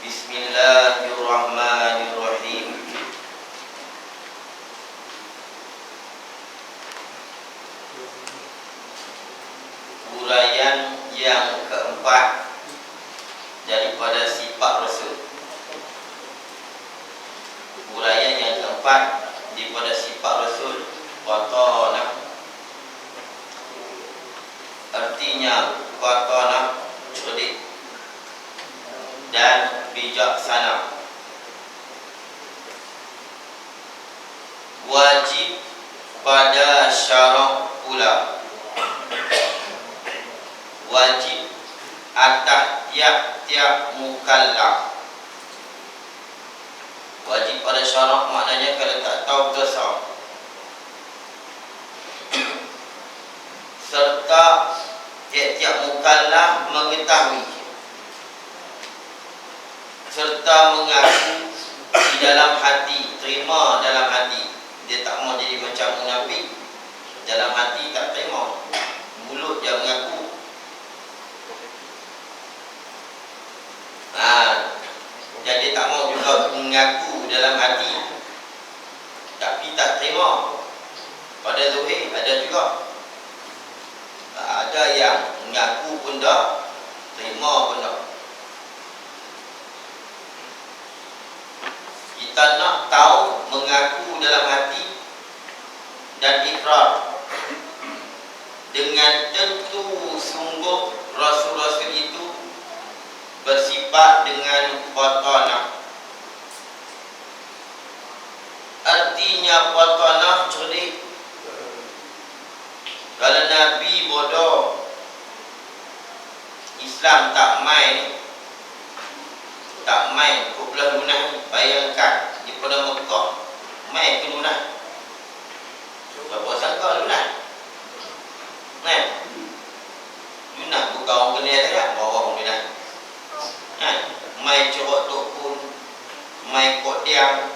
Bismillahirrahmanirrahim. Uraian yang keempat daripada sifat Rasul. Uraian yang keempat daripada sifat Rasul, qatanah. Artinya qatanah, cerdik dan bijaksana. Wajib pada syarak pula, wajib atas tiap-tiap mukallaf. Wajib pada syarak maknanya kalau tak tahu dosa, serta tiap-tiap mukallaf mengetahui serta mengaku di dalam hati, terima dalam hati. Dia tak mau jadi macam munafik, dalam hati tak terima, mulut dia mengaku. Jadi tak mau juga mengaku dalam hati, tapi tak terima pada zahir. Ada juga, ada yang mengaku pun tak, terima pun tak. Kita nak tahu mengaku dalam hati dan ikrar dengan tentu sungguh Rasul-Rasul itu bersifat dengan qatanah. Artinya qatanah cerdik. Kalau Nabi bodoh, Islam tak main kau belah lunah. Bayangkan di pada Mekah main ke lunah. Berapa sangka lunah? Lunah bukan orang kenal tak? Bawa orang lunah. Main corok tok pun, main kot tiang,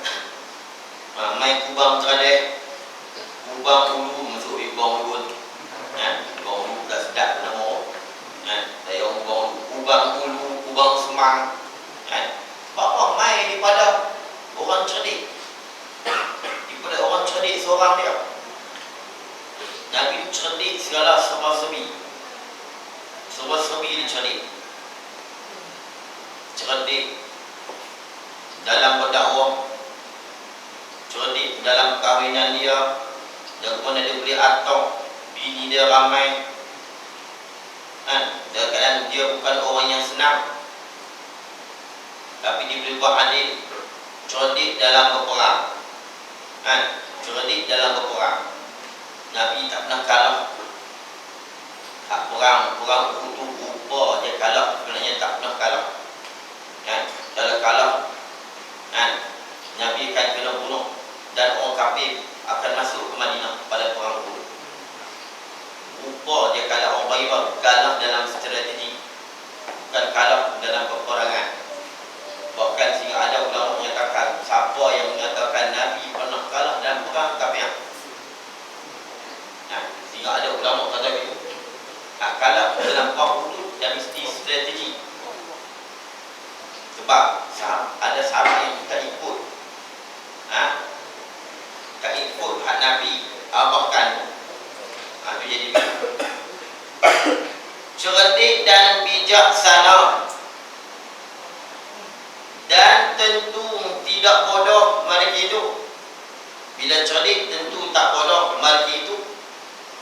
main kubang teradeh, kubang ulu, masuk kubang ulu. Kubang ulu tak sedap nama. Saya orang kubang ulu, kubang semang. Bapak main daripada orang cerdik, daripada orang cerdik seorang dia. Nabi cerdik segala serba-serbi, serba-serbi dia cerdik. Cerdik dalam berdakwah, cerdik dalam kahwinan dia, dan kemudian dia boleh atok bini dia ramai. Kadang-kadang dia bukan orang yang senang, tapi dia boleh buat adil. Cerdik dalam berperang, cerdik dalam berperang. Nabi tak pernah kalah. Perang Uhud rupa dia kalah, sebenarnya tak pernah kalah. Kalau kalah, Nabi akan kena bunuh dan orang kafir akan masuk ke Madinah pada perang Uhud. Rupa dia kalah. Orang bagi kalah dalam strategi, bukan kalah dalam peperangan. Bahkan sehingga ada ulama menyatakan, siapa yang mengatakan Nabi pernah kalah dalam perang kafir, sehingga ada ulama kata begitu. Kalah dalam perang Uhud dan mesti strategi. Sebab ada sahabat yang tak ikut, tak ikut hak Nabi, bahkan itu jadi cerdik dan bijaksana. Dan tentu tidak bodoh mereka itu. Bila cerdik tentu tak bodoh mereka itu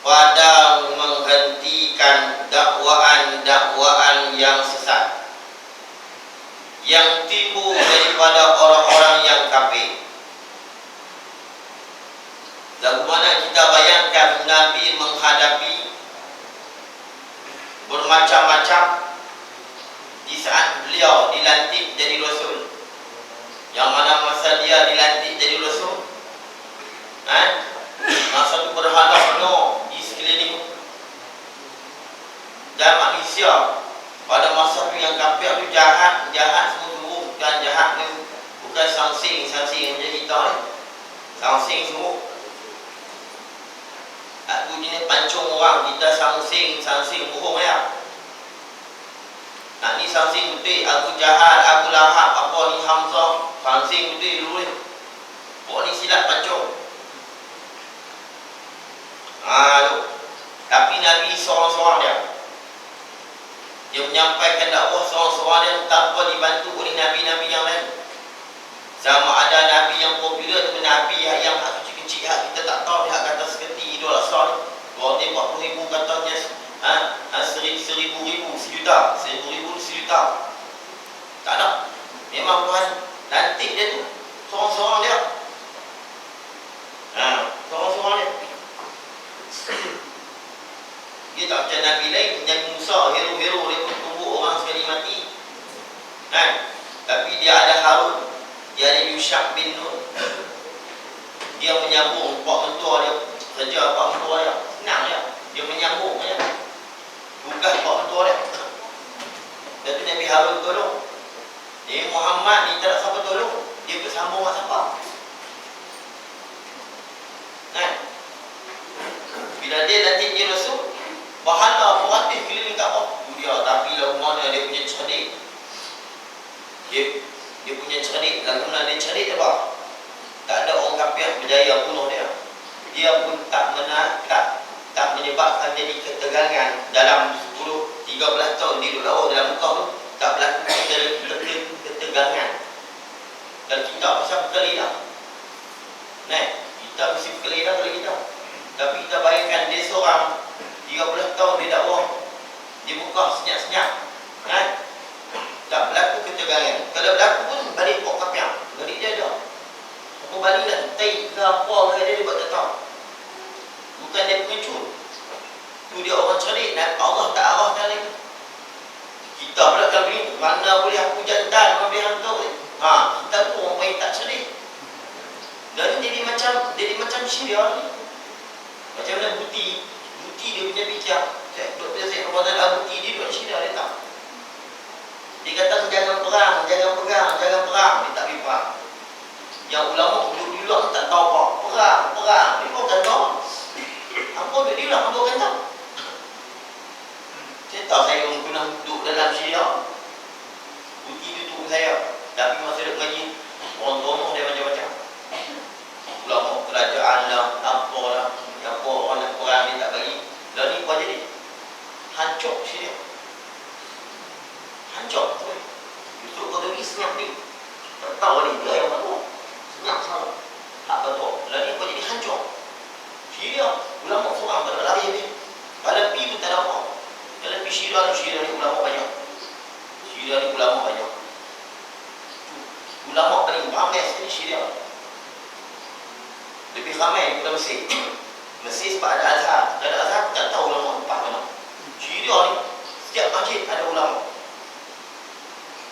pada menghentikan dakwaan-dakwaan yang sesat yang timbul daripada orang-orang yang kafir. Bagaimana kita bayangkan Nabi menghadapi bermacam-macam di saat beliau dilantik jadi Rasul. Yang mana masa dia dilantik jadi Rasul, masa itu berhala penuh di sekeliling dan manusia. Pada masa itu yang kafir itu jahat semua, dan jahat ni bukan sangsing macam kita ni. Sangsing semua. Aku jenis pancung orang, kita sangsing bohong ya. Nak ni sangsing betul, aku jahat, aku lahap, banting betul dulu ni. Pok ni silap pancung. Tu. Tapi Nabi seorang-seorang dia. Dia menyampaikan dakwah seorang-seorang dia tanpa dibantu oleh Nabi-Nabi yang lain. Sama ada Nabi yang popular tu Nabi yang hak kecil-kecil hak kita tak tahu hak kata seperti Idul Adha ni. 240,000 katanya 1,000, sejuta. 1,000, sejuta. Tak ada. Memang Tuhan lantik dia tu. Seorang-seorang dia. Seorang-seorang dia. Dia tak macam Nabi lain. Nabi Musa, hero-hero dia pun tumbuk orang sekali mati. Tapi dia ada Harun. Dia ada Yushak bin Nun. Dia menyambung pak mentua dia. Kerja pak mentua dia. Senang dia. Dia menyambung dia. Bukan pak mentua dia. Dan tu Nabi Harun tolong. Muhammad ni tak ada siapa tolong. Dia bersambung dengan siapa. Bila dia nanti dia Rasul, bahala beratif keliling Kaabah. Dia tapi lagu mana dia punya cerdik. Dia punya cerdik. Lagu mana dia cerdik apa? Tak ada orang kafir berjaya bunuh dia. Dia pun tak menyebabkan jadi ketegangan dalam 10-13 tahun dia duduk lawa dalam Mekah tu. Tak berlaku ketegangan. Dan kita pasal berkali dah. Kita mesti berkali dah kalau kita. Tapi kita bayangkan dia seorang 13 tahun dia dakwah di Mekah senyap-senyap. Tak berlaku ketegangan. Kalau berlaku pun balik pok kapiang. Balik dia ada. Apa balik lah. Tai ke apa dia buat tak tahu. Bukan dia pengecut. Tu dia orang cerdik. Allah tak arahkan lagi. Kita pula kalau begini, mana boleh aku jantan orang biar kau ni. Kita pun orang main tak cerdik. Dan jadi macam Syria ni. Macam mana Buti dia punya fikir. Dr. Zaid Ramadan Al-Buti dia duduk Syria dia tak. Dia kata jangan perang. Dia tak pergi perang. Yang ulama duduk di luar tak tahu apa. Perang. Dia pun kan tahu. Hampa duduk di luar, hampa kan tahu. Saya tahu saya pernah duduk dalam Syria. Buti dia turun saya. Tapi masa dia mengaji, orang tolong dia macam-macam. Ulama kerajaan lah, apa lah. Apa orang nak perang dia tak bagi. Dan ni apa jadi? Hancur Syria. Hancur. Justru kau tadi senyap ni. Tak tahu ni, dia yang betul. Senyap sama. Tak betul. Dan ni apa jadi hancur. Syria, ulama seorang tak ada lari ni. Kalau pergi pun tak ada apa. Kalau pergi Syria ni ulama banyak. Ulama paling ramai sekali Syria. Lebih ramai daripada Mesir. Mesir sebab ada Azhar. Kalau ada Azhar, tak tahu ulama lepas mana. Syria ni, setiap masjid ada ulama.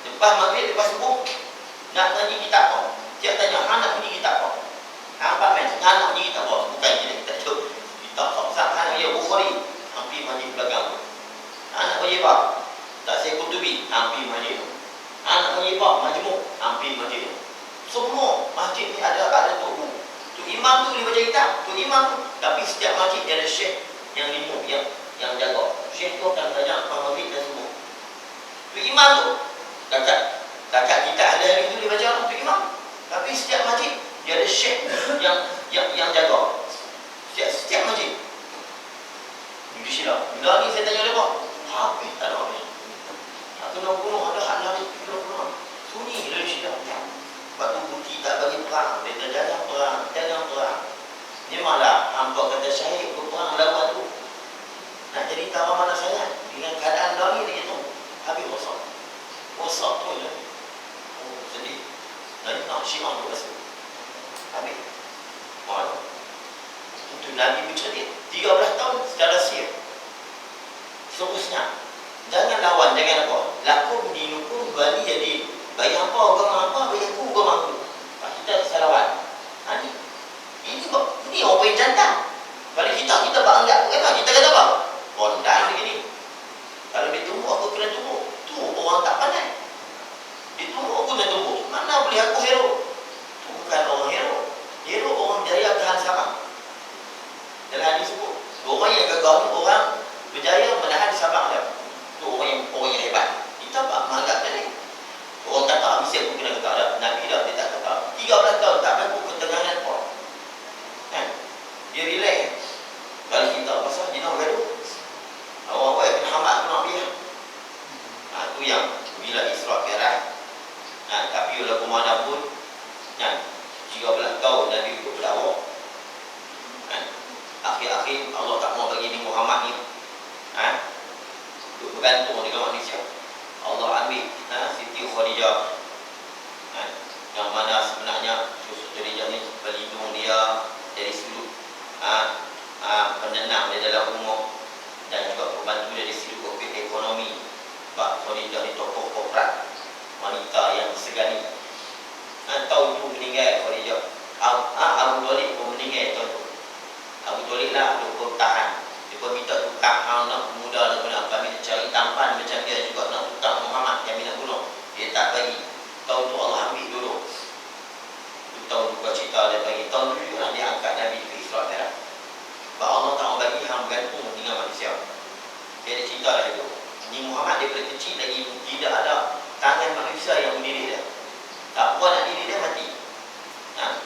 Lepas maghrib, lepas subuh, nak ngaji kitab apa? Dia tanya, nak ngaji kitab apa? Nampak kan? Nak ngaji kitab apa? Bukan kita tu. Kitab Sabsab, nak ya Bukhari. Hampir majlis belakang. Nak ngaji apa? Tak saya Qutubi. Hampir majlis. Nak ngaji apa? Majmuk. Hampir majlis. Semua masjid ni ada Tok Guru. Tok Imam tu dia baca kitab. Tok Imam tu. Tapi setiap masjid dia ada syekh yang lima yang jaga. Syekh tu akan banyak maghrib dan subuh. Tok Imam tu Kakak kita ada hari itu dia baca Tok Imam. Tapi setiap masjid dia ada syekh yang jaga. Setiap masjid. Di Syria. Bila ni saya tanya dia apa? Habis tak ada habis. Tak kena bunuh ada hak lari kena bunuh. Sunyi dari Syria. Sebab tu Buti tak bagi perang. Dia kata jangan perang. Memanglah hamba kata syahid berperang lawan tu. Nak jadi tahu mana sangat. Dengan keadaan lari dia tu. Habis rosak. Rosak tu je. Sedih. Dan nak Syiah tu rasa. Habis. Itu Nabi bercerita 13 tahun secara sir. Seterusnya, jangan lawan, jangan apa. Lakum dinukum bali jadi. Bagi apa agama apa, bagi aku agama aku. Kita salah lawan. Ini orang paling jantan. Kalau kita beranggap kita kata apa? Kondan begini. Kalau dia tunggu aku kena tunggu. Tu orang tak pandai. Dia tunggu aku kena tunggu. Mana boleh aku hero? Tu bukan orang hero. Hero orang berjaya tahan Sabah. Dalam hadis sebut, orang yang gagal ni orang berjaya menahan Sabah dia. Tu orang yang hebat. Kita tak menganggap dia ni. Orang kata bisa aku kena kata ada. Nabi dah dia tak kata. bila Isra Mi'raj. Tapi walaupun mana pun 13 tahun Nabi ikut berdakwah. Akhir-akhir Allah tak mau bagi Nabi Muhammad ni untuk bergantung dengan manusia. Allah ambil Siti Khadijah, yang mana sebenarnya Siti Khadijah ni pelindung dia dari sudut penenang di dalam umur, dan juga membantu dari sudut ekonomi. Sebab Khadijah ni tokoh korporat, wanita yang segani. Tahun tu meninggal Khadijah. Abu Talib pun meninggal tahun tu. Abu Talib lah untuk bertahan. Dia pun minta tukar anak muda nak guna. Kami cari tampan macam dia juga nak tukar Muhammad yang nak bunuh. Dia tak bagi. Tahun tu Allah ambil dulu. Tahun tu cerita dia bagi. Tahun tu juga dia angkat Nabi ke Isra Mi'raj. Sebab Allah tak mau bagi hang bergantung dengan manusia. Dia ada cerita dah itu. Ni Muhammad daripada kecil lagi tidak ada tangan manusia yang mendidik dia. Tak puan nak didik dia mati.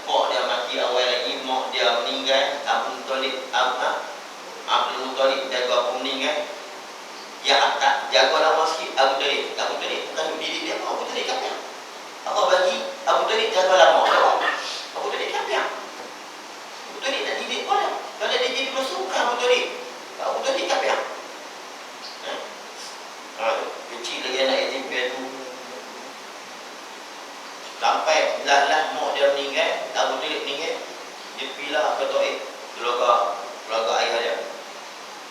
Pok dia mati awal lagi, mak dia meninggal, Abdul Muttalib jaga apa meninggal. Yang tak jaga lama sikit Abu Talib. Abu Talib bukan mendidik dia, Abu Talib kapiak. Allah bagi Abu Talib jaga lama. Abu Talib kapiak. Abu Talib nak didik pun dah. Kalau dia jadi rasul bukan Abu Talib. Abu Talib kapiak. Kecil lagi anak yatim piatu. Sampai lah mak dia meninggal, Abu Talib meninggal, dia pilah ke Taif, keluarga ayah dia.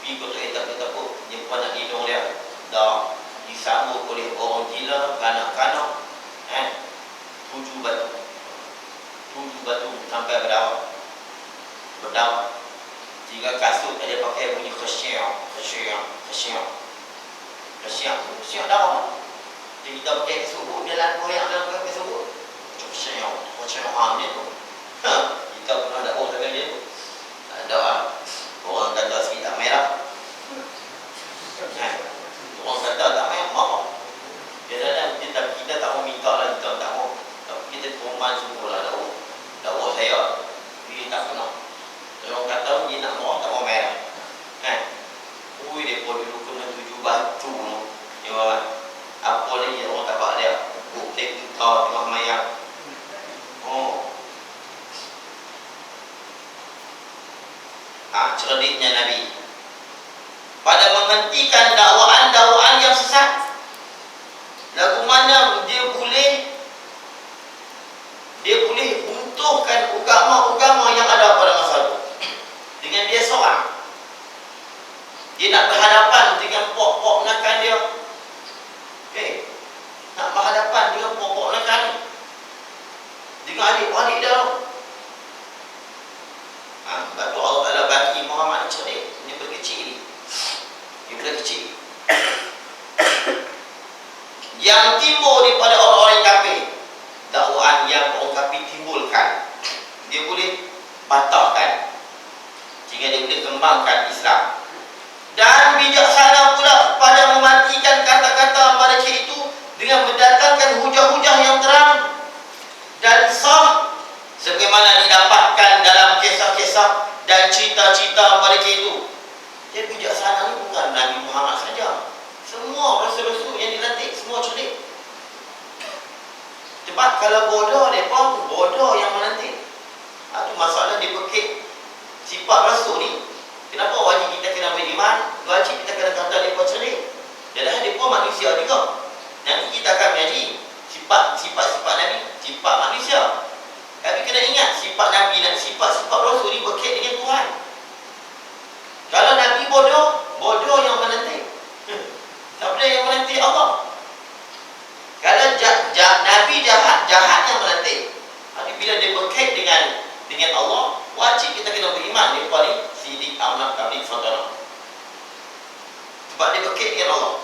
Pergi ke Taif takut-takut, dia pun nak hidung dia. Dah disambut oleh orang gila, kanak-kanak. 7 batu. 7 batu sampai berdawak. Sehingga kasut dia pakai bunyi khasyiah darah. Jadi kita pakai kasut, dia lalu yang dalam pakai kasut. Khasyiah dia tu. Kita pun ada orang dengan dia tu. Ada orang kata sikit tak merah. Orang kata tak merah, maaf. Kita tak mau minta lah, kita tak mau. Tapi kita perempuan semua lah dakwah saya. Dia tak pernah. Orang kata dia nak mau, tak mau merah. Dia pun dulu kena 7 batu. Apa lagi orang tapak dia? Bukti kita tengah mayat. Cerdiknya Nabi pada menghentikan dakwaan yang sesat. Lagu mana dia boleh runtuhkan agama-agama yang ada pada masa itu dengan dia seorang. Dia nak berhadapan dengan pok-pok nakan dia. Nak berhadapan dengan pok-pok nakan ni, dengan adik-adik dia. Sebab tu Allah Ta'ala bagi Muhammad ni cerdik. Dia berkecil. Yang timbul daripada orang-orang kafir, dakwaan yang orang kafir timbulkan, dia boleh patahkan sehingga dia boleh kembangkan Islam. Dan bijaksana pula pada mematikan kata-kata mereka itu dengan mendatangkan hujah-hujah yang terang dan sah, sebagaimana didapatkan dalam kisah-kisah dan cerita-cerita mereka itu. Jadi bijaksana ni bukan Nabi Muhammad saja. Semua rasul-rasul yang dilantik semua cerdik. Sebab kalau bodoh, mereka bodoh yang melantik. Itu masalah dia bekik sifat rasul ni. Kenapa wajib kita kena beriman? Wajib kita kena kata mereka cerdik. Padahal mereka manusia juga. Nanti kita akan mengaji sifat-sifat Nabi, sifat manusia. Tapi kena ingat, sifat Nabi dan sifat-sifat Rasul ni berkait dengan Tuhan. Kalau Nabi bodoh yang menanti. Siapa yang menanti? Allah. Kalau Nabi jahat yang menanti. Tapi bila dia berkait dengan Allah, wajib kita kena beriman. Dia ni sidik, amanah, tabligh, saudara. Sebab dia berkait dengan Allah.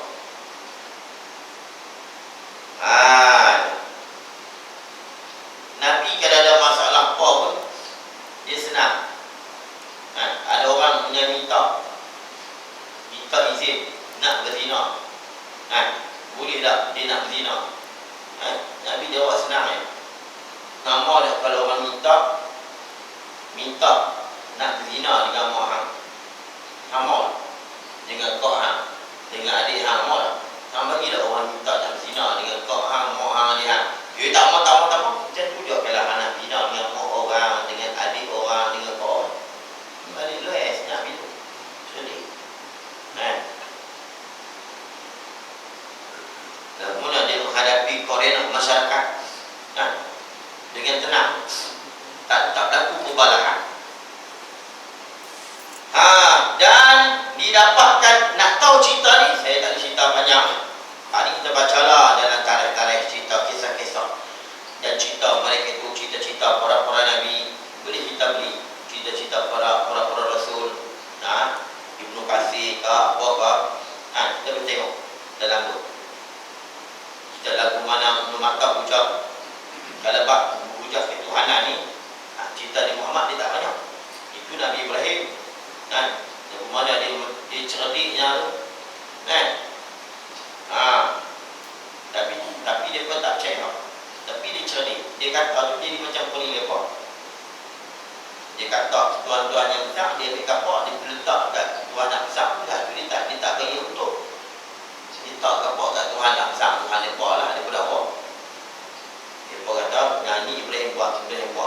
Nabi kalau ada masalah apa pun, dia senang. Ada orang punya minta izin nak berzina. Boleh tak dia nak berzina? Nabi jawab senang. Nama dia kalau orang minta nak berzina dengan mak hang, sama dengan kau hang, dengan adik hang, Nabi koordinat masyarakat dengan tenang, tak berlaku kebalahan. Dan didapatkan, nak tahu cerita ni, saya tak ada cerita panjang. Hari kita bacalah dalam tarikh-tarikh cerita, kisah-kisah dan cerita mereka itu, cerita-cerita para Nabi. Boleh kita beli cerita-cerita para Rasul, Ibnu Katsir ke apa. Kita boleh tengok dalam tu. Kita lagu mana Ibnu Makkah ucap, kalau bab hujah ketuhanan ni, cerita di Muhammad dia tak banyak. Itu Nabi Ibrahim, lagu mana dia cerdiknya tu, tapi dia pun tak percaya. Tapi dia cerdik. Dia kata tu jadi macam peri lepak. Dia kata tuan-tuan yang besar, dia ambil kapal, dia letak kat tuan yang besar. Dia tak bagi untuk. Dia letak kapal kat tuan yang besar, Tuhan lepak lah, dia pun apa. Dia pun kata, nyanyi Ibrahim buat.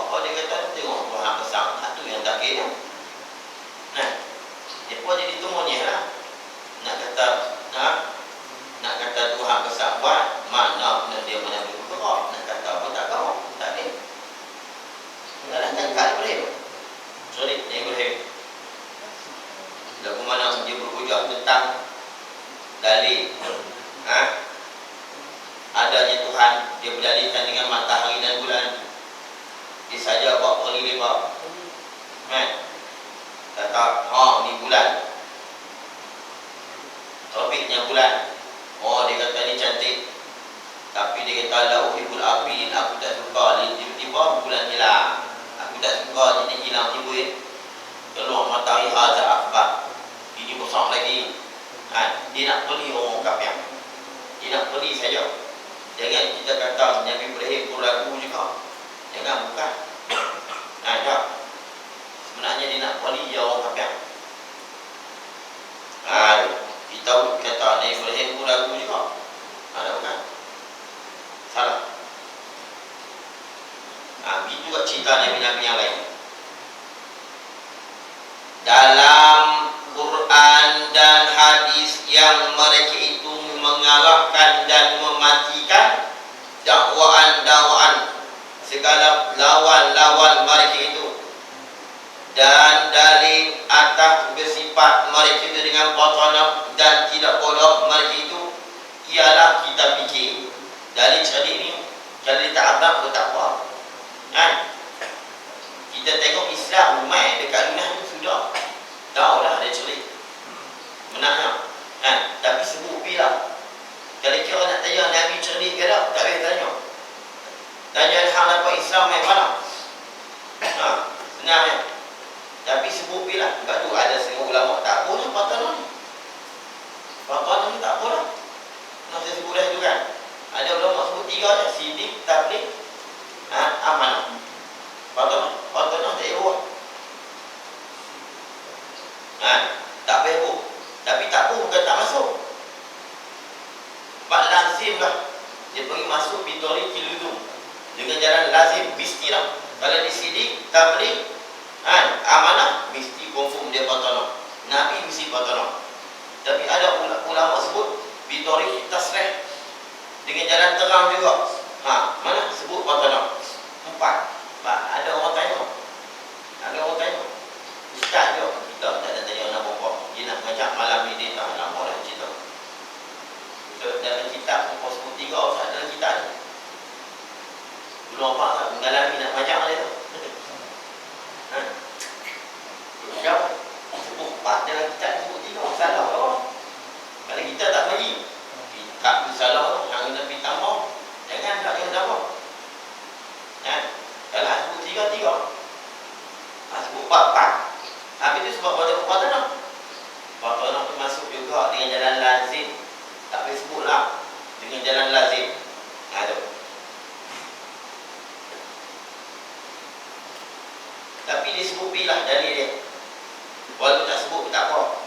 Oh, dia kata, tengok tuan besar, tu yang tak kira. Dia pun jadi temunya lah. Nak kata Tuhan besar buat, mana dia punya bergerak. Nak kata apa tak tahu, tak ada. Tak ada tangkap Ibrahim. Sorry, Ibrahim. Lagu mana dia berhujah tentang dalil adanya Tuhan. Dia berdalilkan dengan matahari dan bulan. Dia saja buat peri lebar. Kata, ni bulan. Terbitnya bulan. Dia kata ni cantik. Tapi dia kata la uhibul afilin, aku tak suka. Tiba-tiba bulan hilang. Aku tak suka jadi hilang tiba. Keluar matahari hadza akbar. Ini besar lagi. Dia nak beli orang kafir. Dia nak beli saja. Jangan kita kata Nabi Ibrahim pun ragu juga. Jangan, bukan. Tak. Sebenarnya dia nak beli orang kafir. Kita kata Nabi Ibrahim pun ragu juga. Ada bukan? Salah. Begitu juga cerita Nabi-Nabi yang lain. Dalam Quran dan hadis yang mereka itu mengalahkan dan mematikan dakwaan segala lawan-lawan mereka itu, dan dalil atas bersifat mereka itu dengan batanah dan tidak bodoh mereka itu, ialah kita fikir dalil cerdik ni. Kalau dia tak abang pun tak apa. Kita tengok Islam mai dekat dunia ni sudah tahulah dia cerdik. Benarnya. Tapi sebut bila. Kalau kira nak tanya Nabi cerdik ke tak? Tak boleh tanya. Tanya hang apa Islam mai mana? Benarnya. Tapi sebut bila. Sebab tu ada setengah ulama tak boleh batanah ni. Batanah ni tak boleh. Nak saya sebut dah itu kan. Ada ulama sebut tiga je. Sidik, tabligh, amanah. Batanah tak payah buat. Tak payah buat. Tapi tak pun bukan tak masuk. Sebab lazim lah. Dia pergi masuk bitori kiludum. Dengan jalan lazim, mesti lah. Kalau di sidik, tabligh, amanah, mesti confirm dia batanah. Nabi mesti batanah. Tapi ada ulama sebut bitori tasrih, dengan jalan terang juga. Mana sebut batanah? 4. Ada orang tanya. Ustaz juga. Kita tak ada tanya nak apa. Dia nak ngajak malam ni dia tak nak orang cerita. Dalam kitab pos 3 Ustaz dalam kitab ni. Belum apa tak mengalami nak ngajak dia tu. Jawab. Sebut 4 dalam kitab sebut 3. Salah apa? Kalau kita tak bagi. Kitab tu salah tu. Yang Nabi tambah. Jangan tak yang tambah. Kalau sebut 3. Sebut 4. Habis itu sebab batanah. Batanah tu masuk juga dengan jalan lazim. Tak boleh sebutlah dengan jalan lazim. Tu. Tapi dia sebut bilah dalil dia. Walaupun tak sebut pun tak apa.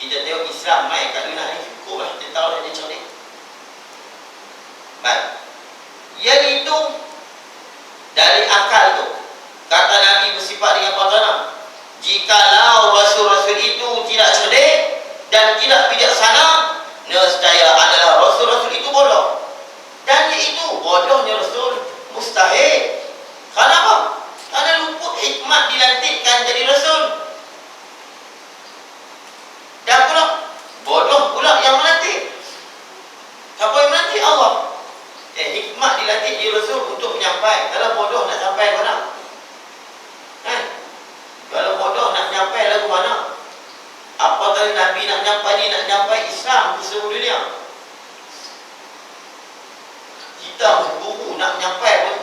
Kita tengok Islam mai kat dunia ni, cukup lah kita tahu dia cerdik. Baik. Iaitu dari akal tu. Kata Nabi bersifat dengan batanah. Jikalau Rasul-Rasul itu tidak cerdik dan tidak bijaksana, nescaya adalah Rasul-Rasul itu bodoh. Dan ia menyampai. Kalau bodoh nak sampai mana? Kalau bodoh nak nyampai lagu mana? Apa tadi Nabi nak nyampai ni? Nak nyampai Islam ke seluruh dunia. Kita guru nak nyampai pun,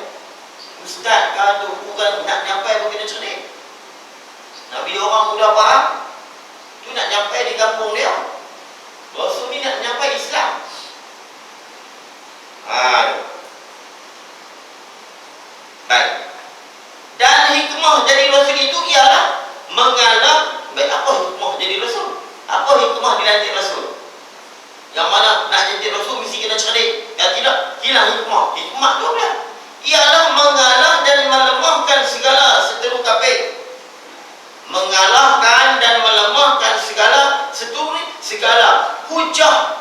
ustaz kan, guru kan, nak nyampai pun kena cerdik. Nabi orang mudah faham, tu nak nyampai di kampung dia. Rasul ni nak nyampai Islam. Baik. Dan hikmah jadi Rasul itu ialah mengalah. Baik, apa hikmah jadi Rasul? Apa hikmah dilantik Rasul? Yang mana nak jadi Rasul mesti kena cerdik. Kalau tidak, hilang hikmah. Hikmah tu apa? Ialah mengalah dan melemahkan segala seteru kafir. Mengalahkan dan melemahkan segala seteru, segala hujah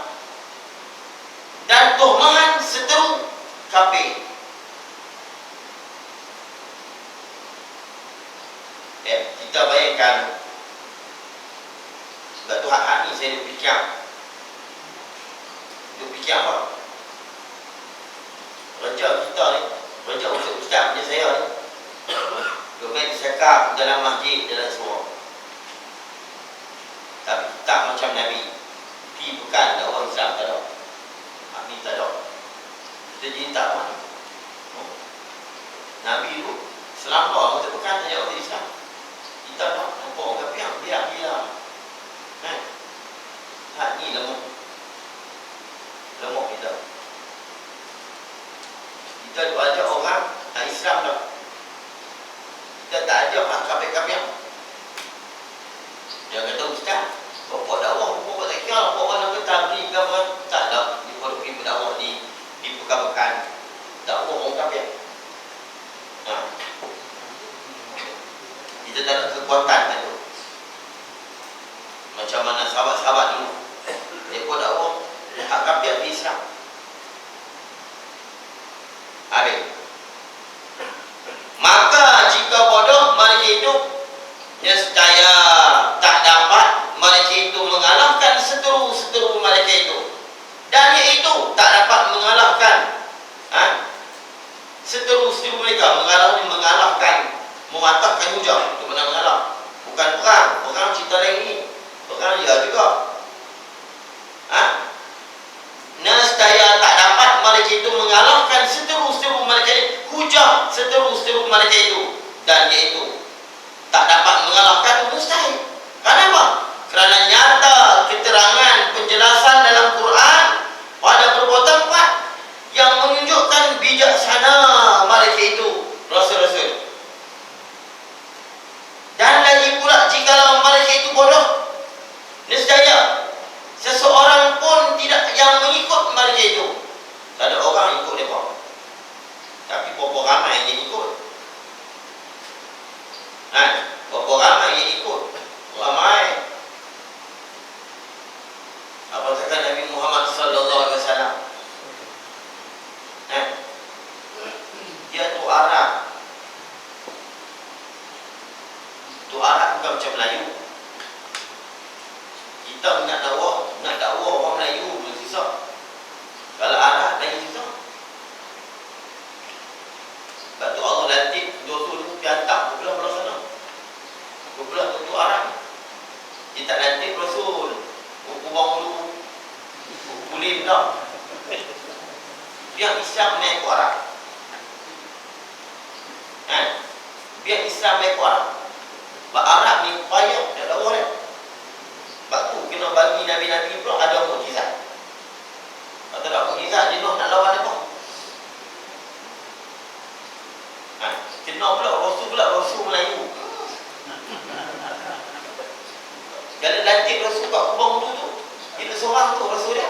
dan tuhmahan seteru kafir. Kita bayangkan, sebab tu hak ni saya duk fikir apa? Raja kita ni, raja ustaz macam saya ni, dia main cakap dalam masjid, dalam semua. Tapi tak macam Nabi. Pi bukan ada orang Islam, tak ada. Nabi tak ada. Kita jadi tak mana. Nabi tu selampau kita bukan saja orang Islam. Kita tak nampak orang kafir, biar. Hak ni lemah kita. Kita tu ajak orang tak Islam dah. Kita tak ajak hak kafir-kafir. Dia kata ustaz, bapak dakwah, bapak tak kira bapak orang nak tabligh ke apa. Tak ada. Di pergi berdakwah di pekan-pekan. Dakwah orang kafir. Kita tak ada kekuatan kan tu. Macam mana sahabat-sahabat dulu. Mereka dakwah hak kafir di Islam. Habis. Maka jika bodoh mereka itu, nescaya tak dapat mereka itu mengalahkan seteru-seteru mereka itu. Dan iaitu tak dapat mengalahkan seteru-seteru mereka. Mengalahkan, mematahkan hujah. Itu benar mengalah. Bukan perang. Perang cerita lain ni. Perang ya juga. Nescaya tak dapat mereka itu mengalahkan seteru-seteru mereka itu. Hujah seteru-seteru mereka itu. Dan iaitu tak dapat mengalahkan, mustahil. Kenapa? Kerana nyata keterangan penjelasan dalam Quran pada beberapa tempat yang menunjukkan bijaksana mereka itu Rasul-Rasul. Dan lagi pula jikalau mereka itu bodoh, nescaya seseorang pun tidak yang mengikut mereka itu. Tak ada orang ikut mereka. Tapi berapa ramai yang ikut? Berapa ramai yang ikut? Ramai. Apa kata Nabi Muhammad sallallahu alaihi wasallam? Dia tu Arab. Tu Arab bukan macam Melayu. Kita nak dakwah orang Melayu pun susah. Kalau Arab lagi susah. Sebab tu Allah lantik Rasul tu dihantar ke belah sana. Ke belah tu Arab. Dia tak lantik Rasul Kubang dulu Kulim dah. Biar Islam naik ke Arab. Biar Islam naik ke Arab. Sebab Arab ni payah nak dakwah dia. Sebab tu kena bagi Nabi-Nabi pula ada mukjizat. Kalau tak ada mukjizat, dia nak lawan apa? Kena pula Rasul Melayu. Kalau lantik Rasul kat Kubang dulu tu, dia seorang tu Rasul dia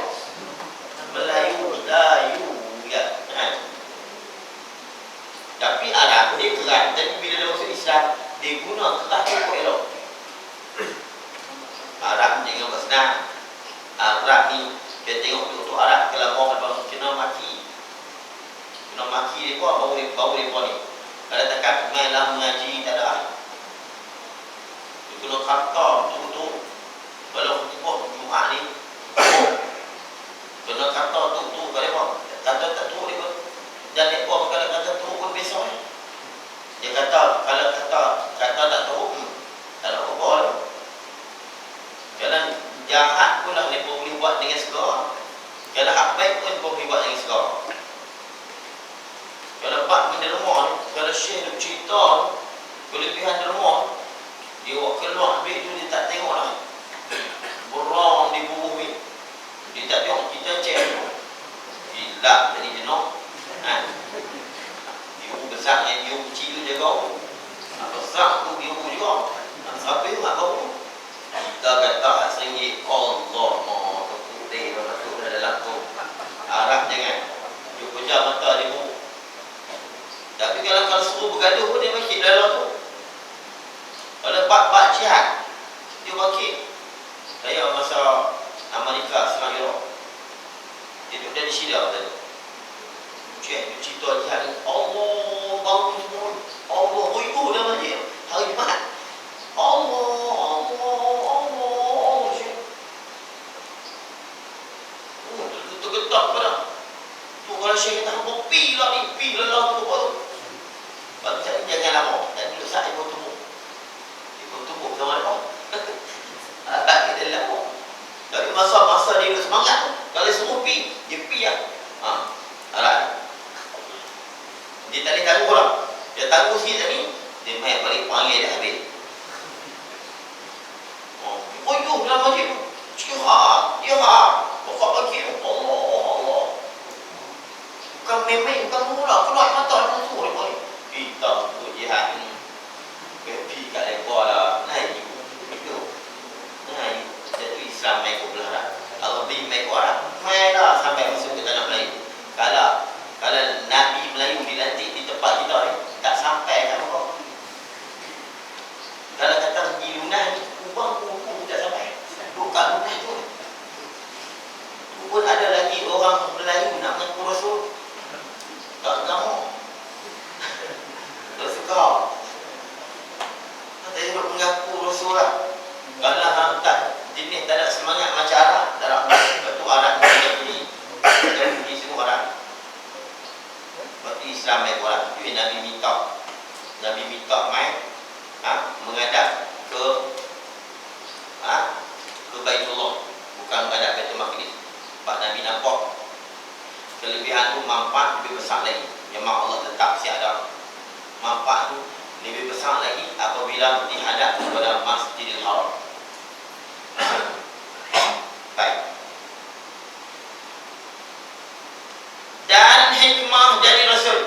Melayu ya. Tapi Arab dia kerat. Tapi bila dia masuk Islam, dia guna kerat cukup elok. Arab ni dengan senang. Arab ni dia tengok tu Arab kalau mau lepas kena maki dia pun baru dia pun ni. Kalau takat mainlah mengaji tak ada. Dia kena kata tu kalau khutbah Jumaat ni kena kata tu kalau apa kata tak tu dia dan dia pun kalau kata tu Kalau pak menderma, kalau syekh duk cerita kelebihan derma, dia buat keluar duit tu dia tak tengok lah. Borong di bubuh ni. Dia tak tengok, kita cek tu. Gila jadi jenuh. Biru besar dengan biru kecil tu jaga. Besar tu biru juga. Sampai tu tak tahu. Kita kata RM1, Allah maha keputih masuk dalam tu. Harap jangan. Dia pejam mata dia buruk. Tapi kalau suruh bergaduh pun dia bakit dalam tu. Kalau pak jihad, dia bakit. Saya masa Amerika serang Iraq, dia duduk dari Syria tadi. Cik cerita jihad, Allah bangun semua. Allah ibu dah masjid hari Jumaat. Allah Syekh. Tergetak pada tu kalau Syekh kata apa pi lah ni, pi lelah tu baru. Baca jangan lama. Dan duduk saat ibu tubuh. Ibu tubuh sama ada. Tak kita lama. Dari masa-masa dia semangat tu, kalau suruh pi, dia pi lah. Alright. Dia tak boleh tangguh lah. Dia tangguh sikit tadi, dia main balik panggil dia habis. Yuk dalam masjid tu. Jihad. Pokok bagi Allah. Bukan main-main, bukan mula. Keluar mata dia suruh dia balik. Kita untuk jihad ni. Pergi kat lebar lah. Naik. Jadi Islam main ke belah dah. Arabi main ke orang. Main dah sampai masuk ke tanah Melayu. Kalau Nabi Melayu dilantik di tempat kita ni, tak sampai kat apa. Kalau kata pergi Lunah ni, kubang tak sampai. Duduk kat Lunah tu. Tu pun ada lagi orang Melayu nak mengaku Rasul. Tak tahu. Tak suka. Tak duduk mengaku Rasul lah. Kalau hantar jenis tak ada semangat macam Arab, tak ada. Lepas tu Arab dia pergi semua Arab. Berarti Islam baik orang. Jadi Nabi minta main menghadap ke Baitullah, bukan menghadap Baitul Maqdis. Pak Nabi nampak kelebihan tu, manfaat lebih besar lagi. Memang Allah tetap siada. Manfaat tu lebih besar lagi apabila dihadap kepada Masjidil Haram. Baik. Dan hikmah jadi Rasul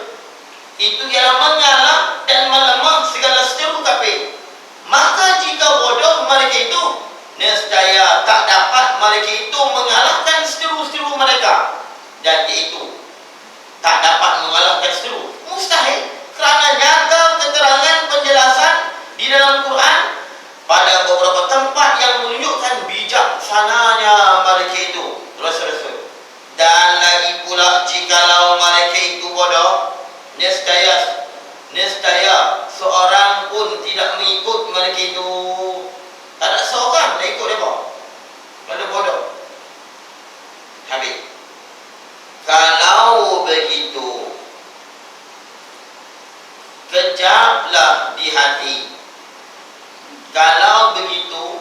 itu ialah mengalah dan melemah segala seteru kafir. Maka jika bodoh mereka itu, nescaya tak dapat mereka itu mengalahkan seteru-seteru mereka. Dan iaitu tak dapat mengalahkan seteru. Mustahil, kerana nyata keterangan penjelasan di dalam Quran pada beberapa tempat yang menunjukkan bijaksananya mereka itu, Rasul-Rasul. Dan lagi pula jikalau mereka itu bodoh, nescaya seorang pun tidak mengikut mereka itu. Tak ada seorang nak ikut mereka kalau bodoh. Habis. Kalau begitu, kejaplah di hati. Kalau begitu,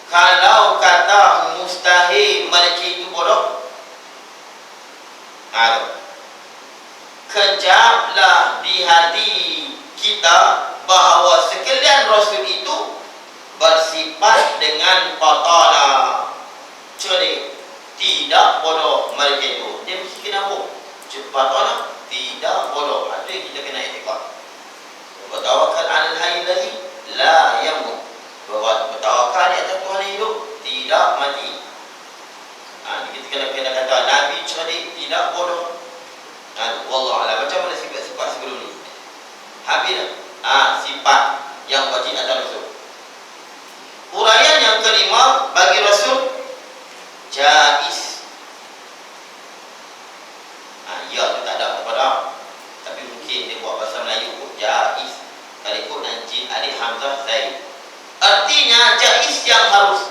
kalau kata mustahil mereka itu bodoh, kejaplah di hati kita bahawa sekalian Rasul itu bersifat dengan patala, cerdik, tidak bodoh mereka itu. Dia mesti kena apa? Patala, tidak bodoh. Itu yang kita kena etikad. Bertawakal 'alal hayy allazi la yamut. Bertawakal di atas Tuhan yang hidup, tidak mati. Kita kena kata Nabi cerdik, tidak bodoh. Wallahualam. Macam mana sifat-sifat sebelum ni? Habis sifat yang wajib atas Rasul. Uraian yang kelima bagi Rasul, jaiz. Ya tu tak ada kepada, tapi mungkin dia buat bahasa Melayu pun jaiz. Kalau ikut Najin Alif Hamzah Zaid, artinya jaiz yang harus,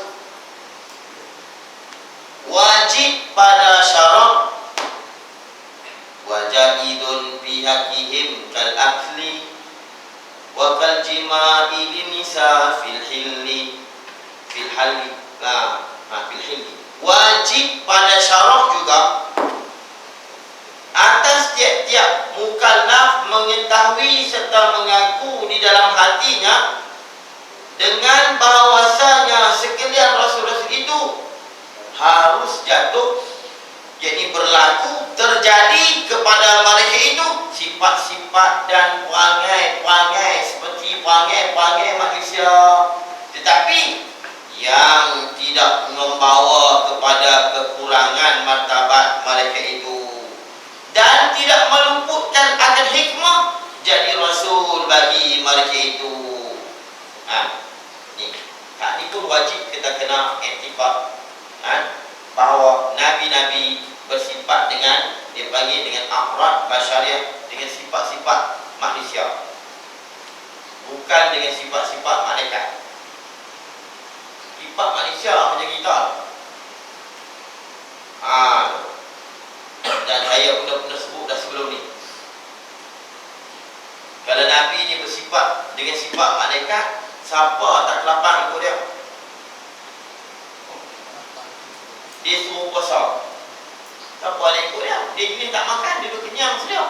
wajib pada syarat, wajaidun fi haqqihim kal akli wa kal jima'i bin nisa fil hilli fil hilli wajib pada syarak juga atas tiap-tiap mukallaf mengetahui serta mengaku di dalam hatinya dengan bahawasanya sekalian Rasul-Rasul itu harus jatuh, jadi berlaku terjadi kepada mereka itu sifat-sifat dan perangai-perangai seperti perangai-perangai manusia, tetapi yang tidak membawa kepada kekurangan martabat mereka itu dan tidak meluputkan akan hikmah jadi Rasul bagi mereka itu. Ini pun wajib kita kena intifak, bahawa Nabi-Nabi bersifat dengan, dia panggil dengan afrad basyariah, dengan sifat-sifat manusia, bukan dengan sifat-sifat malaikat. Sifat manusia macam kita. Dan saya pernah sebut dah sebelum ni, kalau Nabi ni bersifat dengan sifat malaikat, siapa tak kelapang ikut dia? Dia suruh puasa, siapa nak ikut dia? Dia jenis tak makan, dia duduk kenyang sedia.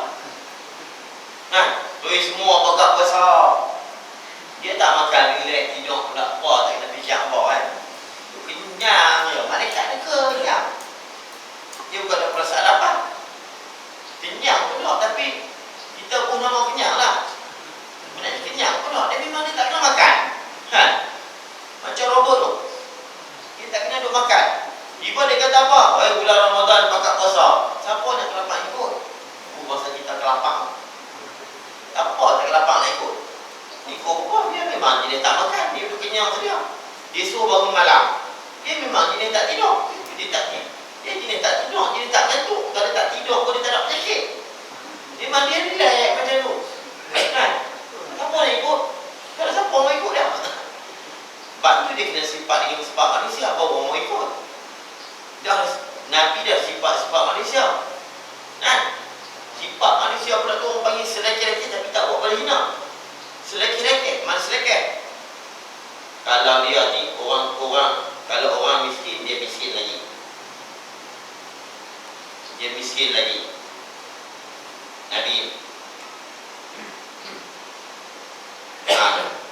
Semua bakal puasa, dia tak makan, relax, tidur pun tak apa, tak kena fikir apa kan. Duduk kenyang je. Malaikat dia kenyang, dia bukan ada perasaan lapar, kenyang pula, tapi kita pun nama kenyang lah. Mana kenyang pula, dia memang dia tak kena makan. Macam robot tu, dia tak kena duduk makan. Tiba dia kata apa? Bulan Ramadan pakat puasa, siapa nak kelapang ikut? Masa kita kelapang, apa tak kelapang nak ikut? Ikut apa? Dia memang jenis tak makan, dia duduk kenyang sedia. Dia suruh bangun malam, dia memang jenis tak tidur. Dia jenis tak tidur, jenis tak ngantuk. Kalau tak tidur pun dia tak ada penyakit. Memang dia relax macam tu. Siapa nak ikut? Kalau siapa mau ikut dia? Sebab tu dia kena sifat dengan sifat manusia, baru orang mau ikut. Nabi dah sifat-sifat manusia. Sifat manusia pula tu orang panggil selekeh-lekeh, tapi tak buat pada hina. Selekeh-lekeh, mana selekeh? Kalau dia ni kalau orang miskin, dia miskin lagi. Dia miskin lagi. Nabi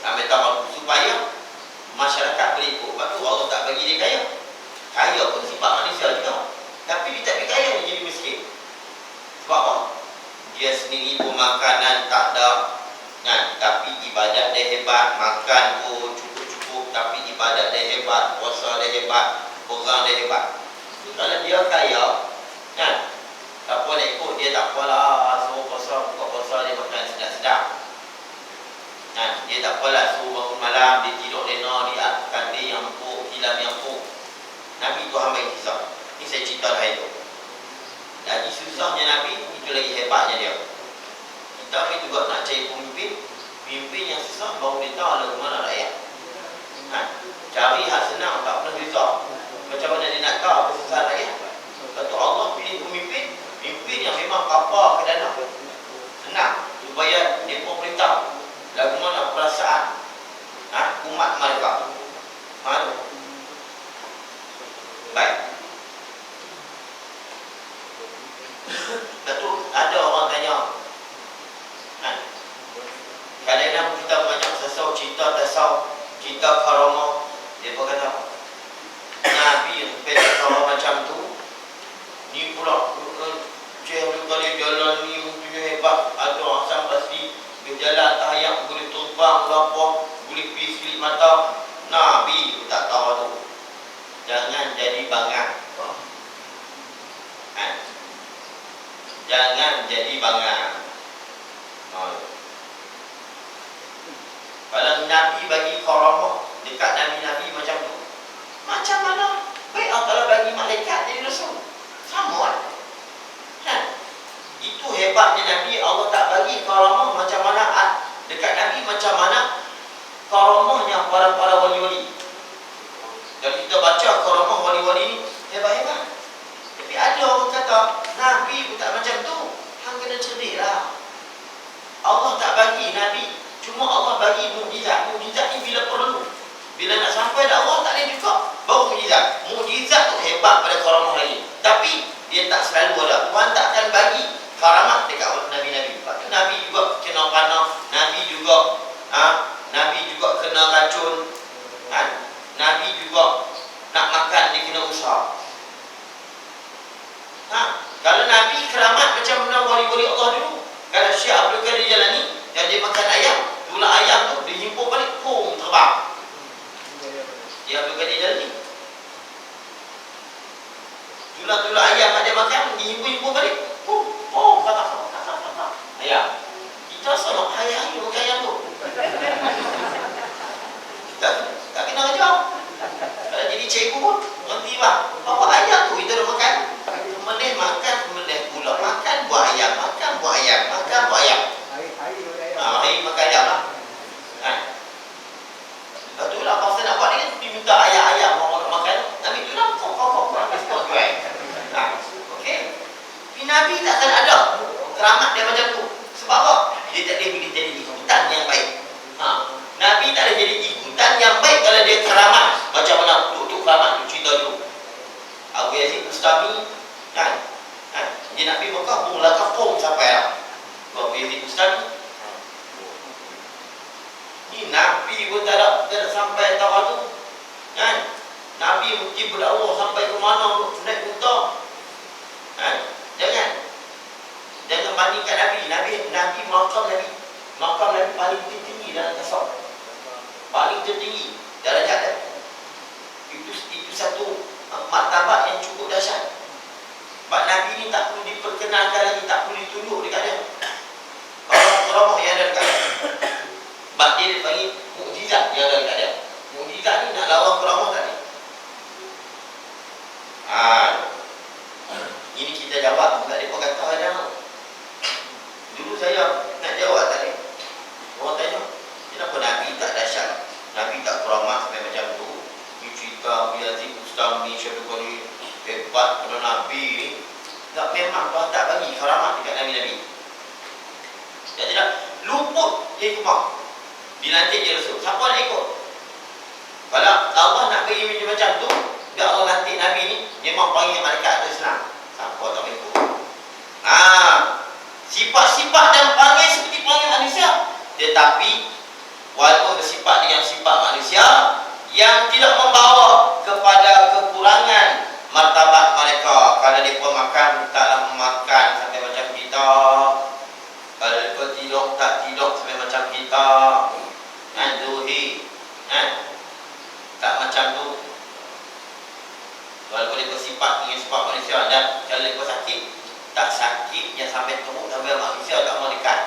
sampai tahu supaya masyarakat boleh ikut. Sebab tu Allah tak bagi dia kaya. Kaya pun sifat manusia juga, tapi dia tak bagi kaya, dia jadi miskin. Sebab apa? Dia sendiri pun makanan tak ada, tapi ibadat dia hebat. Makan pun cukup-cukup, tapi ibadat dia hebat, puasa dia hebat, orang dia hebat. Kalau dia kaya, tak apa nak ikut, dia tak apalah, suruh puasa, buka puasa, dia makan sedap-sedap. Dia tak apalah, suruh bangun malam, dia tidur lena, dia kandil yang empuk, hilang yang empuk. Nabi tu hamba kisah. Ini saya cerita dah itu. Lagi susahnya Nabi, itu lagi hebatnya dia. Kita ni juga nak cari pemimpin yang susah, baru dia tahu lagu mana rakyat. Cari hal senang, tak pernah susah. Macam mana dia nak tahu kesusahan rakyat? Lepas Allah pilih pemimpin yang memang kapal ke dana. Senang, supaya dia pun beritahu lagu mana perasaan umat mereka. Baik. Lepas tu ada orang tanya, kadang-kadang kita banyak sesau cerita tasawuf, cerita karamah. Dia pun kata Nabi yang pedak karamah macam tu, ni pula cik kali jalan ni punya hebat. Ada orang sampai pasti berjalan tayak, boleh terbang berapa, boleh pergi sekelip mata. Nabi pun tak tahu tu. Jangan jadi bangang. Jangan jadi bangang. Kalau Nabi bagi karamah dekat Nabi-Nabi macam tu, macam mana baik kalau bagi malaikat jadi Rasul? Sama kan? Itu hebatnya Nabi. Allah tak bagi karamah macam mana dekat Nabi, macam mana karamahnya para wali-wali. Kalau kita baca karamah wali-wali ni hebat-hebat, tapi ada orang kata Nabi pun tak macam tu. Hang kena cerdik lah. Allah tak bagi Nabi, cuma Allah bagi mukjizat. Mukjizat ni bila perlu, bila nak sampai dah Allah tak boleh juga, baru mukjizat. Mukjizat tu hebat pada karamah selalu ada. Tuhan takkan bagi karamat dekat Nabi-Nabi. Lepas tu Nabi juga kena panah, Nabi juga Nabi juga kena racun, Nabi juga nak makan dia kena usaha. Kalau Nabi keramat macam mana wali-wali Allah dulu. Kalau Syekh Abdul Qadir Jalani yang dia makan ayam, tulang ayam tu dia himpun balik, pum, terbang. Dia Abdul Qadir Jalani, tulang-tulang ayam ada makan, dihimpun-himpun balik, pum, pum, patah ayam. Kita rasa nak ayam makan ayam tu. Tak kena ajar. Kalau jadi cikgu pun berhenti lah. Bawa ayam tu kita dah makan. Kemudian makan, kemudian pula makan buah ayam, makan buah ayam, makan buah ayam. Hari makan ayam lah. Lepas tu lah pasal nak buat ni kan, diminta ayam-ayam orang nak makan. Nabi tu lah, kok jual. Okey. Nabi takkan ada keramat dia macam tu. Sebab apa? Dia tak boleh jadi ikutan yang baik. Nabi tak boleh jadi ikutan yang baik kalau dia keramat. Macam mana? Untuk keramat tu cerita dulu. Abu Yazid Bustami dia nak pergi Mekah, mula kafung sampai lah. Abu Yazid Bustami ni Nabi pun tak ada sampai tahu tu kan. Nabi mungkin berdakwah sampai ke mana tu, naik unta. Jangan bandingkan Nabi makam Nabi paling tinggi dalam tasawuf, paling tertinggi darjat dia. Itu satu martabat yang cukup dahsyat. Sebab Nabi ni tak perlu diperkenalkan lagi, tak perlu ditunjuk dekat dia. Karamah yang ada dekat dia. Sebab dia dipanggil mukjizat yang ada dekat dia. Mukjizat ni nak lawan karamah tadi. Ini kita jawab, tak mereka kata ada. Dulu saya nak jawab tadi. Orang tanya, kenapa Nabi tak dahsyat? Nabi tak keramat sampai macam tu. Ni cerita Abu Yazid Bustami, Syekh Qadir hebat pada Nabi ni. Tak, memang Tuhan tak bagi keramat dekat Nabi-Nabi. Ya tidak? Luput hikmah. Dilantik je Rasul. Siapa nak ikut? Kalau Allah nak bagi macam tu, dia Allah lantik Nabi ni, memang panggil malaikat tu Islam. Siapa tak ikut? Sifat-sifat dan panggil seperti panggil manusia. Tetapi walaupun bersifat dengan sifat manusia yang tidak membawa kepada kekurangan martabat mereka. Kalau mereka makan, taklah makan sampai macam kita. Kalau mereka tidur, tak tidur sampai macam kita. Zuhir tak macam tu. Walaupun mereka sifat dengan sifat manusia, dan kalau mereka sakit, tak sakit yang sampai teruk sampai manusia tak mau dekat.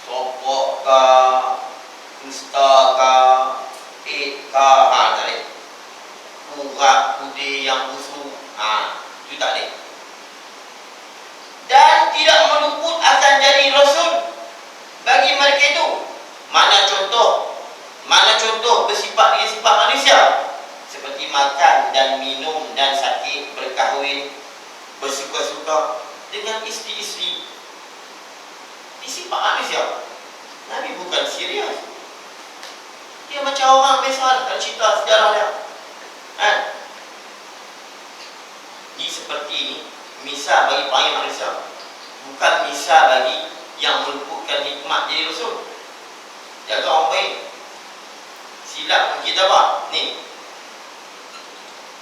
Sopok ke, kusta ke, ke, tak boleh. Urat, putih yang busuk, itu tak boleh. Dan tidak meluput akan jadi Rasul bagi mereka itu. Mana contoh bersifat dengan sifat manusia, seperti makan dan minum dan sakit, berkahwin, bersuka-suka dengan isteri-isteri. Ini sifat manusia. Nabi bukan serius. Dia macam orang biasa kalau cerita sejarah dia. Ini seperti ini, misal bagi panggil manusia, bukan misal bagi yang meluputkan hikmat jadi Rasul. Jaga orang baik. Silap kita apa? Ni,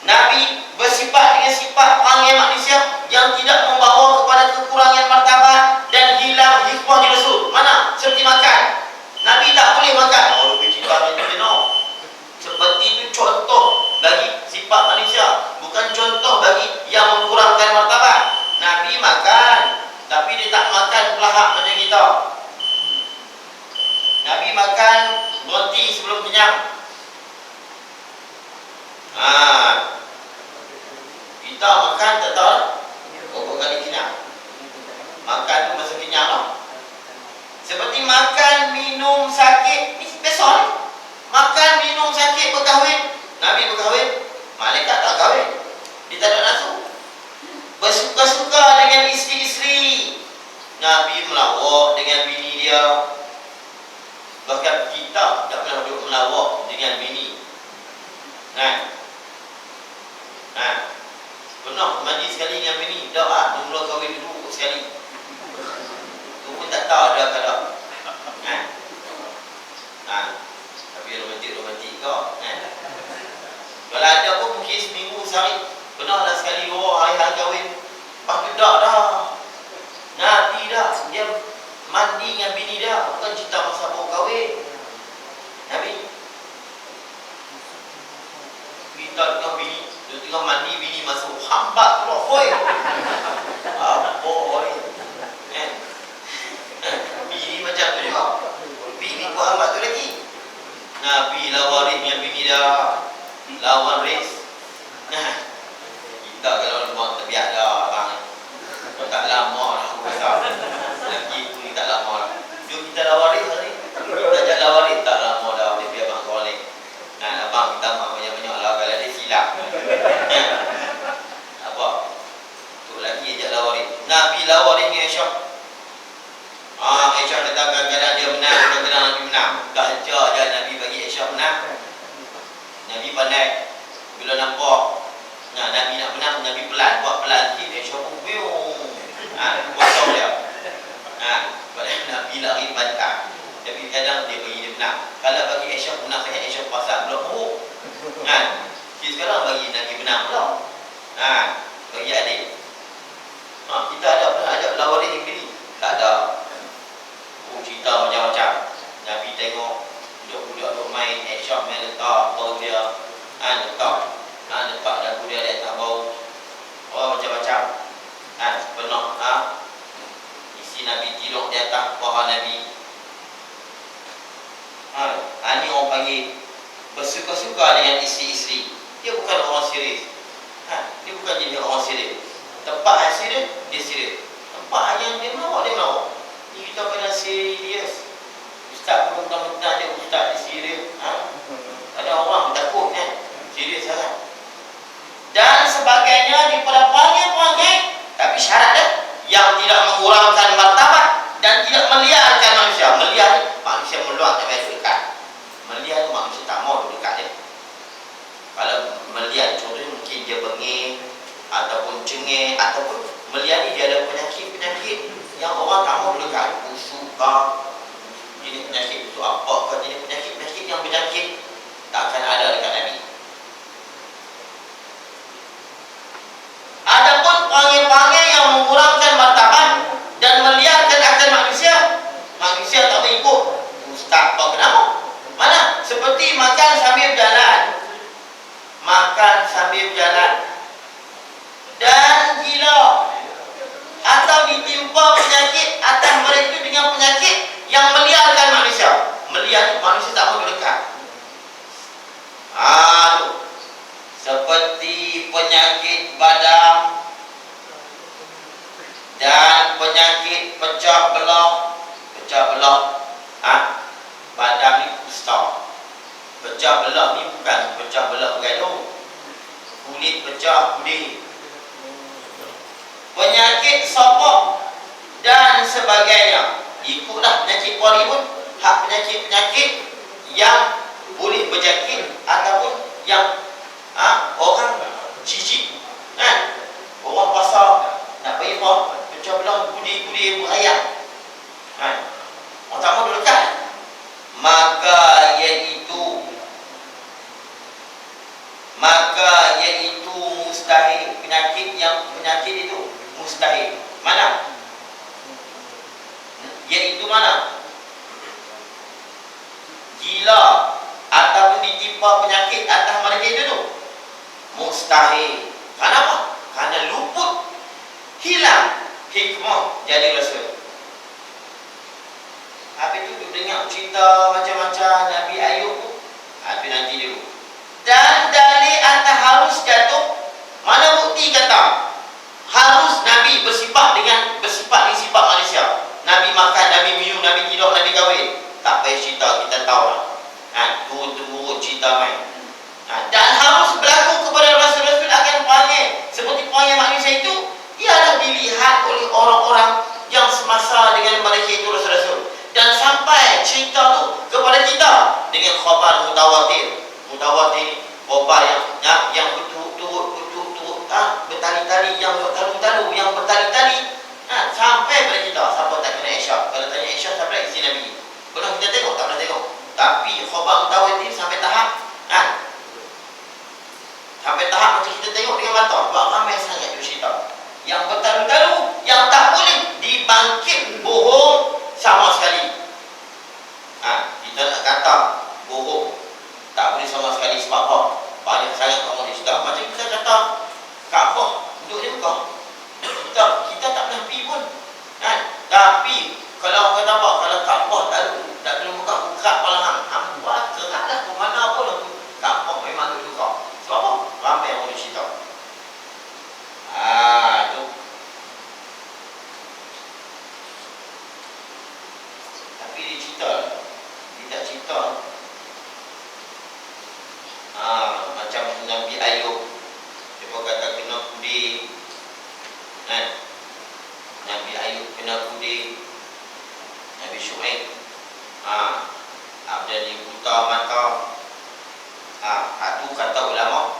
Nabi bersifat dengan sifat panggil manusia yang tidak membawa kepada kekurangan martabat dan hilang hikmah di Rasul. Mana? Seperti makan. Nabi tak boleh makan. Lebih cerita macam no. Seperti itu contoh bagi sifat manusia, bukan contoh bagi yang mengkurangkan martabat. Nabi makan, tapi dia tak makan pelahap macam kita. Nabi makan berhenti sebelum kenyang. Kita makan tak tahu berapa kali kenyang. Makan tu masa kenyang lah. Seperti makan, minum, sakit. Ini biasa ni. Makan, minum, sakit, berkahwin. Nabi berkahwin, malaikat tak kahwin. Dia tak ada nafsu. Bersuka-suka dengan isteri-isteri. Nabi melawak dengan bini dia. Bahkan kita tak pernah duduk melawak dengan bini. Pernah mandi sekali dengan bini, dah mula kahwin dulu sekali. Tu pun tak tahu dah kalau tapi romantik kau kalau ada pun mungkin seminggu sehari. Pernah lah sekali dua hari-hari kahwin. Lepas tu dah Nabi dah dia mandi dengan bini dia, bukan cerita masa baru kahwin. Nabi kita dengan bini, dia tengah mandi, bini masuk hambat tu lah, hoi apa hoi bini macam tu juga, bini ku hambat tu lagi. Nabi lawan ris dengan bini dah, lawan ris. Kita kalau buang terbiak dah abang, tak lama dah aku rasa lagi tu ni tak lama dah. Jom kita lawan ris hari kita ajak lawan ris, tak lama dah dia biar abang kolek. Abang minta maaf banyak-banyak lah kalau dia silap. Apa tu lagi ajak lawan ris. Nabi lawan ris dengan Aisyah. Aisyah kata kadang-kadang dia menang, kadang-kadang Nabi menang. Tak ajar je Nabi bagi Aisyah menang. Nabi pandai. Bila nampak Nabi nak menang, Nabi pelan, buat pelan sikit, Aisyah pun biung. Kosong dia. Padahal Nabi lari bantah. Tapi kadang dia bagi dia menang. Kalau bagi Aisyah menang sangat, Aisyah pasal belum buruk. Jadi sekarang bagi Nabi menang pula. Bagi adik. Kita ada pernah ajak lawan dia ni? Tak ada. Cerita macam-macam. Nabi tengok budak-budak duk main, Aisyah main letak bau dia. Letak dagu dia letak bau. Macam-macam. Pernah isi Nabi tidur di atas paha Nabi. Ini orang panggil bersuka-suka dengan isteri-isteri. Dia bukan orang serius. Dia bukan jenis orang serius. Tempat serius, dia serius. Tempat yang dia melawak, dia melawak. Ni kita kena serius. Ustaz pun mentang-mentang dia ustaz, dia serius. Ada orang takut kan? Serius sangat. Dan sebagainya daripada perangai-perangai, tapi syarat dia yang tidak mengurangkan martabat dan tidak meliarkan manusia. Meliar manusia meluat tak payah dekat. Meliar manusia tak mau dekat dia. Kalau meliar contohnya mungkin dia bengeng ataupun cengeng, ataupun meliar ni dia ada penyakit-penyakit yang orang tak mau dekat. Busuk ini penyakit itu apa? Ini penyakit-penyakit yang penyakit tak akan ada dekat Nabi. Adapun perangai-perangai yang mengurangkan martabat dan meliarkan akal manusia, manusia tak mengikut. Ustaz, kau kenapa? Mana? Seperti makan sambil berjalan. Makan sambil berjalan. Dan gila. Atau ditimpa penyakit atas mereka dengan penyakit yang meliarkan manusia. Meliar manusia tak mau dekat. Seperti penyakit badam dan penyakit pecah belah. Badam ni kusta. Pecah belah ni bukan pecah belah bergaduh. Kulit pecah kulit. Penyakit sopok dan sebagainya. Ikutlah penyakit pori pun. Hak penyakit-penyakit yang boleh berjangkit ataupun yang orang jijik orang pasal nak pergi pecah belah kudi-kudi berayak, orang tak mau dekat. Maka iaitu mustahil. Penyakit itu mustahil. Mana? Iaitu mana? Gila ataupun ditimpa penyakit atas mereka itu tu mustahil. Kenapa? Karena luput, hilang hikmah jadi rasul. Habis tu dengar cerita macam-macam Nabi Ayub tu. Habis nanti dulu. Dan dalil atas harus jatuh. Mana bukti kata harus Nabi bersifat dengan sifat manusia. Nabi makan, Nabi minum, Nabi tidur, Nabi kahwin. Tak payah cerita, kita tahu lah. Turun-turun cerita main. Dan harus berlaku kepada Rasul-Rasul akan perangai seperti perangai manusia itu, ialah dilihat oleh orang-orang yang semasa dengan mereka itu Rasul-Rasul. Dan sampai cerita tu kepada kita dengan khabar mutawatir. Mutawatir, khabar yang kita tengok, tak pernah tengok. Tapi khabar mutawatir sampai tahap kan? Sampai tahap macam kita tengok dengan mata. Sebab ramai sangat dia cerita. Yang bertalu-talu, yang tak boleh dibangkit bohong sama sekali. Kita nak kata bohong tak boleh sama sekali. Sebab apa? Banyak sangat orang cerita. Macam kita kata Kaabah duduk di Mekah. Kita tak pernah pergi pun kan? Tapi kalau orang kata apa? Kalau Kaabah tak boleh Mekah, buka kepala hang buat geraklah ke mana pun Kaabah memang duduk Mekah. Sebab apa? Ramai orang cerita. Itu. Tapi dia cerita, dia tak cerita. Macam Nabi Ayub, dia kata kena kudi kan? Nabi Ayub kena kudi. Nabi Syuaib ada ni buta mata. Itu kata ulama,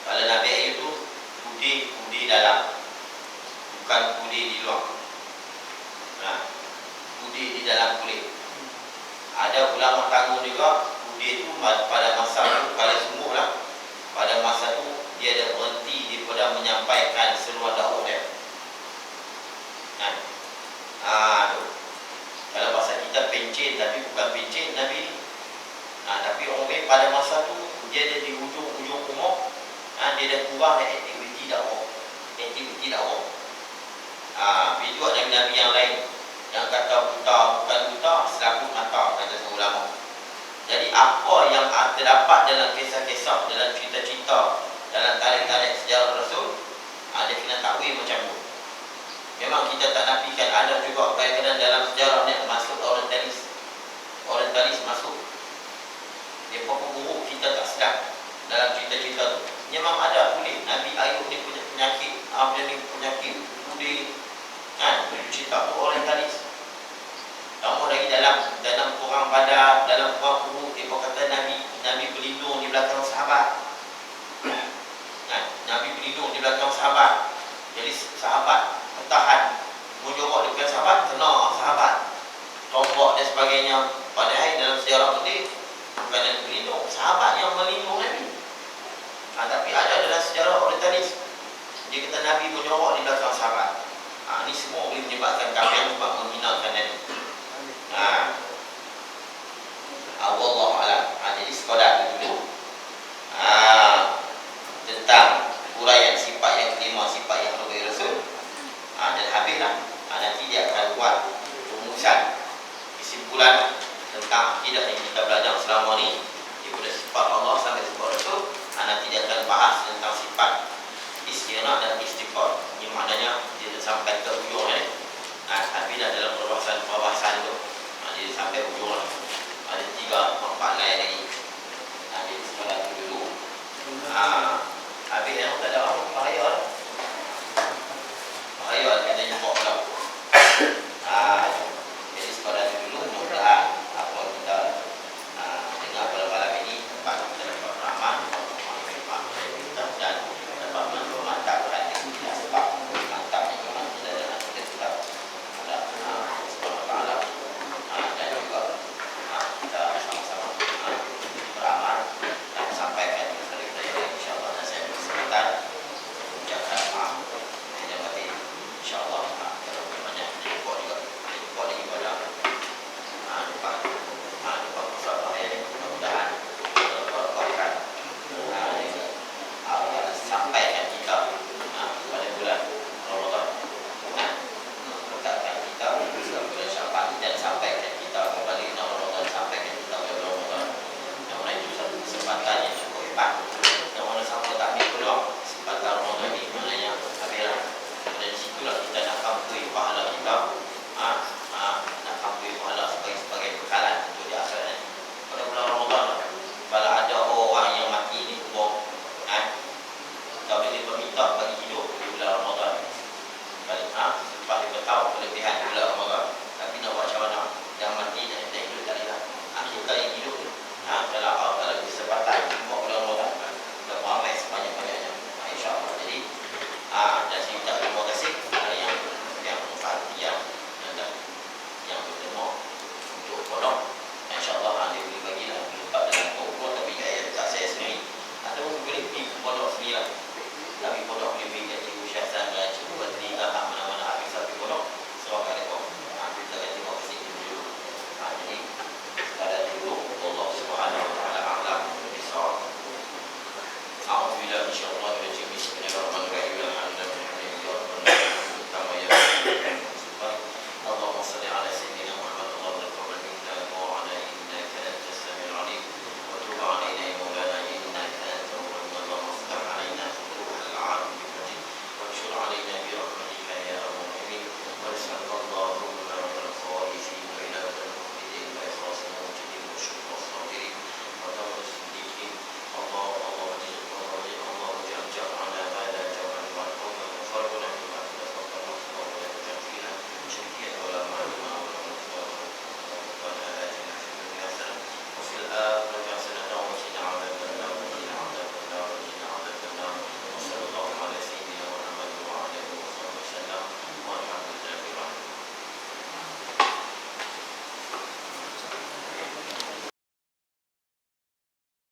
kalau Nabi Ayub tu kudi dalam, bukan kudi di luar. Kudi di dalam kulit. Ada ulama tanggung juga, kudi itu pada masa itu, kalau semua lah, pada masa itu dia ada berhenti daripada menyampaikan seluruh dakwah dia. Kalau bahasa kita pencen, tapi bukan pencen Nabi ni. Tapi orang pada masa tu dia ada di hujung umur. Dia dah kurang aktiviti dakwah. Itu ada Nabi yang lain yang kata buta bukan buta, selaku mata, kata seorang ulama. Jadi apa yang terdapat dalam kisah-kisah, dalam cerita-cerita, dalam tarikh-tarikh sejarah Rasul, dia kena takwil macam tu. Memang kita tak nafikan ada juga kadang-kadang dalam sejarah ni masuk orientalis masuk. Dia buruk kita tak sedap dalam cerita-cerita tu. Memang ada kulit. Nabi Ayub ni punya penyakit, dia ni penyakit kulit kan? Cerita tu orientalis. Kamu lagi dalam perang Badar, dalam perang Uhud, dia kata Nabi berlindung di belakang sahabat. Nabi berlindung di belakang sahabat. Jadi sahabat bertahan, menjorok di belakang sahabat, kena sahabat, tombak dan sebagainya. Padahal dalam sejarah tu bukan Nabi berlindung, sahabat yang melindung Nabi. Tapi ada dalam sejarah orientalis, dia kata Nabi menjorok di belakang sahabat. Ini semua boleh menyebabkan kafir sebab menghinakan Nabi. Wallahu a'lam. Jadi sekadar itu dulu tentang uraian sifat yang kelima, sifat yang lebih Rasul. Dan habislah. Nanti dia akan buat rumusan kesimpulan tentang akidah yang kita belajar selama ni, daripada sifat Allah sampai sifat Rasul. Nanti dia akan bahas tentang sifat istighnah dan istighfar. Ini maknanya dia sampai ke ujung ni. Tapi dah dalam perbahasan tu dia sampai ujung lah. Ada 3-4 lain lagi. Jadi sekadar itu dulu.